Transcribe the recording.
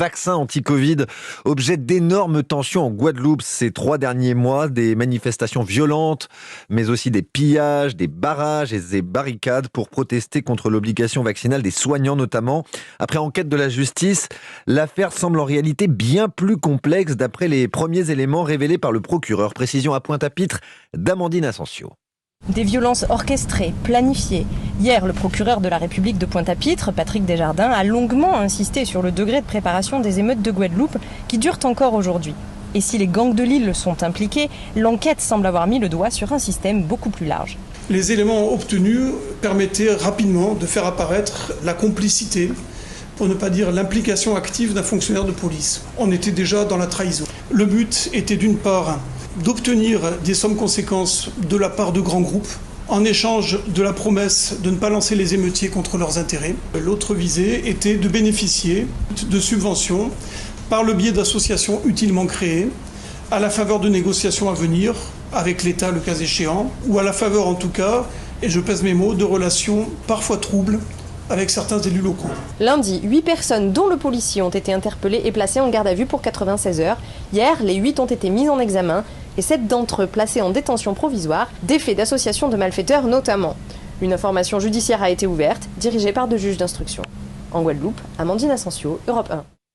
vaccin anti-Covid, objet d'énormes tensions en Guadeloupe ces 3 derniers mois, des manifestations violentes, mais aussi des pillages, des barrages et des barricades pour protester contre l'obligation vaccinale des soignants notamment. Après enquête de la justice, l'affaire semble en réalité bien plus complexe d'après les premiers éléments révélés par le procureur. Précision à Pointe-à-Pitre d'Amandine Asensio. Des violences orchestrées, planifiées. Hier, le procureur de la République de Pointe-à-Pitre, Patrick Desjardins, a longuement insisté sur le degré de préparation des émeutes de Guadeloupe qui durent encore aujourd'hui. Et si les gangs de l'île sont impliqués, l'enquête semble avoir mis le doigt sur un système beaucoup plus large. Les éléments obtenus permettaient rapidement de faire apparaître la complicité, pour ne pas dire l'implication active d'un fonctionnaire de police. On était déjà dans la trahison. Le but était d'une part d'obtenir des sommes conséquences de la part de grands groupes, en échange de la promesse de ne pas lancer les émeutiers contre leurs intérêts. L'autre visée était de bénéficier de subventions par le biais d'associations utilement créées, à la faveur de négociations à venir avec l'État le cas échéant, ou à la faveur en tout cas, et je pèse mes mots, de relations parfois troubles avec certains élus locaux. Lundi, 8 personnes, dont le policier, ont été interpellées et placées en garde à vue pour 96 heures. Hier, les 8 ont été mis en examen et 7 d'entre eux placés en détention provisoire, des faits d'association de malfaiteurs notamment. Une information judiciaire a été ouverte, dirigée par 2 juges d'instruction. En Guadeloupe, Amandine Asensio, Europe 1.